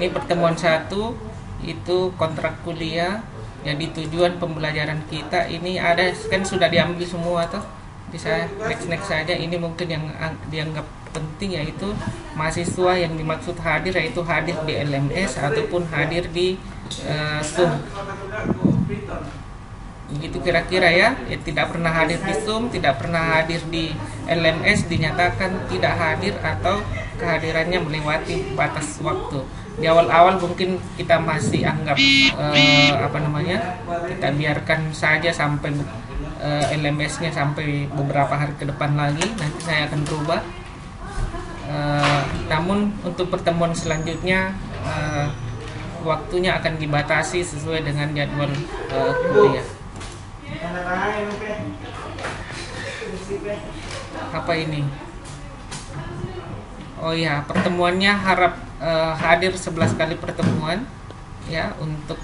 Ini pertemuan satu itu kontrak kuliah. Jadi tujuan pembelajaran kita ini ada kan sudah diambil semua tuh. Bisa next saja. Ini mungkin yang dianggap penting yaitu mahasiswa yang dimaksud hadir yaitu hadir di LMS ataupun hadir di Zoom. Begitu kira-kira ya. Tidak pernah hadir di Zoom, tidak pernah hadir di LMS dinyatakan tidak hadir atau kehadirannya melewati batas waktu. Di awal-awal mungkin kita masih anggap kita biarkan saja sampai LMS-nya sampai beberapa hari ke depan lagi, nanti saya akan berubah. Namun untuk pertemuan selanjutnya waktunya akan dibatasi sesuai dengan jadwal kuliah. Apa ini? Oh ya, pertemuannya harap hadir 11 kali pertemuan ya untuk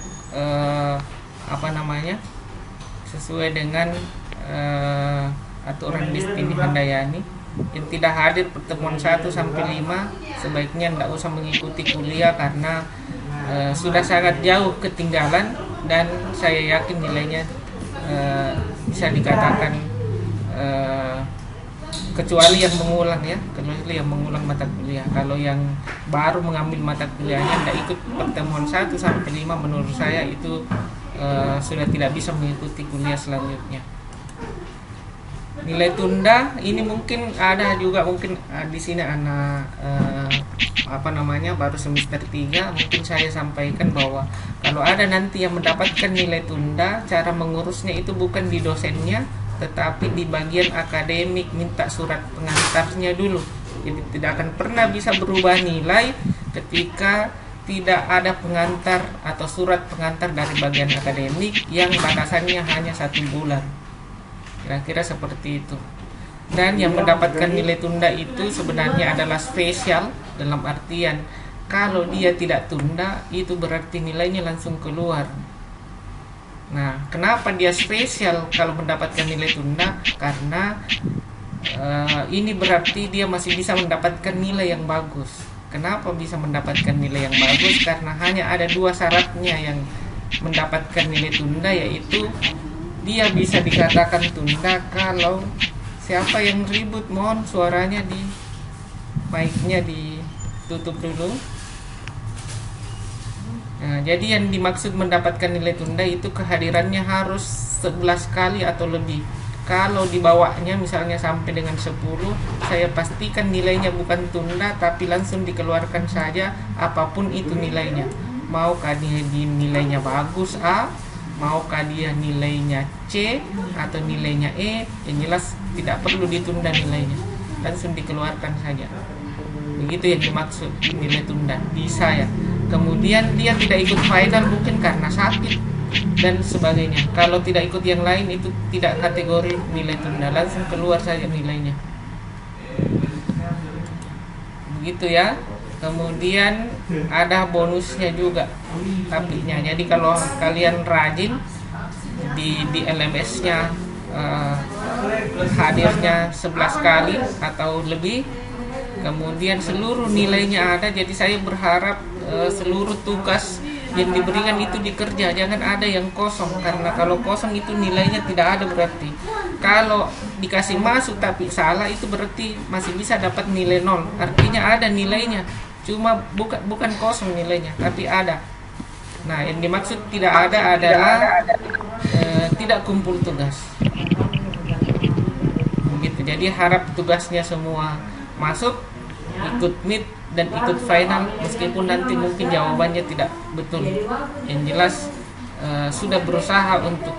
sesuai dengan aturan Distini Handayani. Yang tidak hadir pertemuan 1 sampai 5 sebaiknya tidak usah mengikuti kuliah karena sudah sangat jauh ketinggalan dan saya yakin nilainya bisa dikatakan kecuali yang mengulang mata kuliah. Kalau yang baru mengambil mata kuliahnya tidak ikut pertemuan 1 sampai 5 menurut saya itu sudah tidak bisa mengikuti kuliah selanjutnya. Nilai tunda ini mungkin ada juga di sini anak baru semester 3, mungkin saya sampaikan bahwa kalau ada nanti yang mendapatkan nilai tunda, cara mengurusnya itu bukan di dosennya tetapi di bagian akademik, minta surat pengantarnya dulu. Jadi tidak akan pernah bisa berubah nilai ketika tidak ada pengantar atau surat pengantar dari bagian akademik yang batasannya hanya 1 bulan. Kira-kira seperti itu. Dan yang mendapatkan nilai tunda itu sebenarnya adalah spesial, dalam artian kalau dia tidak tunda itu berarti nilainya langsung keluar. Nah, kenapa dia spesial kalau mendapatkan nilai tunda? Karena ini berarti dia masih bisa mendapatkan nilai yang bagus. Kenapa bisa mendapatkan nilai yang bagus? Karena hanya ada 2 syaratnya yang mendapatkan nilai tunda, yaitu dia bisa dikatakan tunda kalau siapa yang ribut, mohon suaranya di mic-nya ditutup dulu. Nah, jadi yang dimaksud mendapatkan nilai tunda itu kehadirannya harus 11 kali atau lebih. Kalau dibawanya misalnya sampai dengan 10, saya pastikan nilainya bukan tunda tapi langsung dikeluarkan saja apapun itu nilainya. Maukah dia nilainya bagus A, maukah dia nilainya C atau nilainya E, yang jelas tidak perlu ditunda nilainya, langsung dikeluarkan saja. Begitu yang dimaksud nilai tunda bisa ya. Kemudian dia tidak ikut final mungkin karena sakit dan sebagainya. Kalau tidak ikut yang lain itu tidak kategori nilai tunda, langsung keluar saja nilainya. Begitu ya. Kemudian ada bonusnya juga tapinya. Jadi kalau kalian rajin di LMS-nya hadirnya 11 kali atau lebih, kemudian seluruh nilainya ada. Jadi saya berharap seluruh tugas yang diberikan itu dikerja, jangan ada yang kosong, karena kalau kosong itu nilainya tidak ada berarti. Kalau dikasih masuk tapi salah itu berarti masih bisa dapat nilai 0, artinya ada nilainya, cuma bukan kosong nilainya tapi ada. Nah, yang dimaksud tidak ada adalah tidak kumpul tugas begitu. Jadi harap tugasnya semua masuk, ikut meet dan ikut final, meskipun nanti mungkin jawabannya tidak betul. Yang jelas sudah berusaha untuk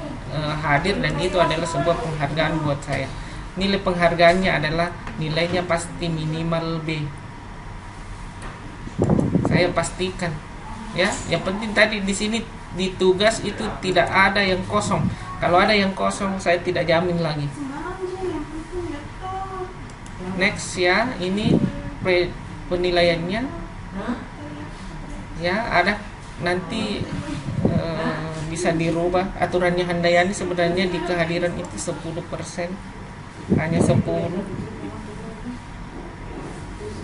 hadir, dan itu adalah sebuah penghargaan buat saya. Nilai penghargaannya adalah nilainya pasti minimal B. Saya pastikan ya. Yang penting tadi di sini di tugas itu tidak ada yang kosong. Kalau ada yang kosong saya tidak jamin lagi. Next ya, ini penilaiannya ya, ada nanti bisa dirubah aturannya. Handayani sebenarnya di kehadiran itu 10%, hanya 10.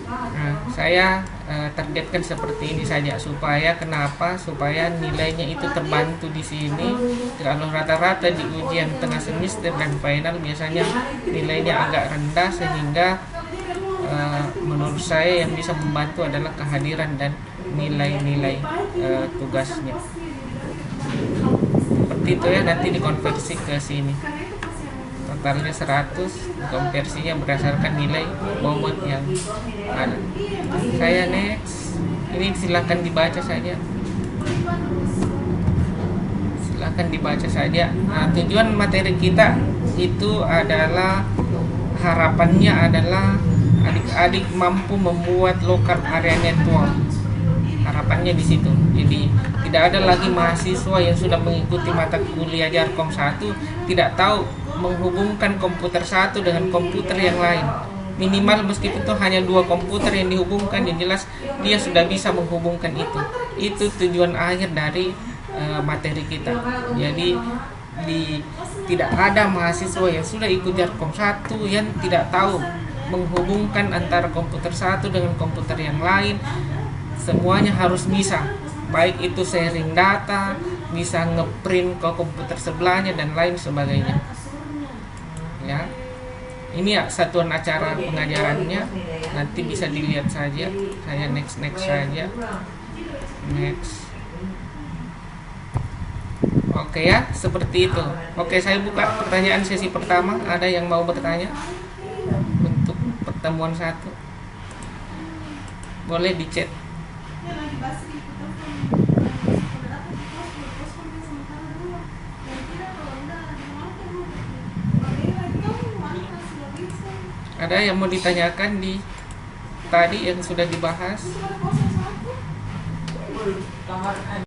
Nah, saya targetkan seperti ini saja supaya kenapa? Supaya nilainya itu terbantu di sini. Kalau rata-rata di ujian tengah semester dan final biasanya nilainya agak rendah, sehingga menurut saya yang bisa membantu adalah kehadiran dan nilai-nilai tugasnya. Seperti itu ya, nanti dikonversi ke sini. Totalnya 100, konversinya berdasarkan nilai bobot yang ada. Saya next. Ini silahkan dibaca saja. Silahkan dibaca saja. Nah, tujuan materi kita itu adalah, harapannya adalah adik-adik mampu membuat local area network. Harapannya di situ. Jadi tidak ada lagi mahasiswa yang sudah mengikuti mata kuliah Jarkom 1 tidak tahu menghubungkan komputer satu dengan komputer yang lain. Minimal meskipun itu hanya 2 komputer yang dihubungkan, yang jelas dia sudah bisa menghubungkan itu. Itu tujuan akhir dari materi kita. Jadi tidak ada mahasiswa yang sudah ikut Jarkom 1 yang tidak tahu menghubungkan antara komputer satu dengan komputer yang lain. Semuanya harus bisa, baik itu sharing data, bisa ngeprint ke komputer sebelahnya dan lain sebagainya. Ya, ini ya satuan acara pengajarannya, nanti bisa dilihat saja. Saya next saja, next. Oke ya, seperti itu. Oke, saya buka pertanyaan sesi pertama. Ada yang mau bertanya untuk pertemuan 1? Boleh di chat. Ada yang mau ditanyakan di tadi yang sudah dibahas?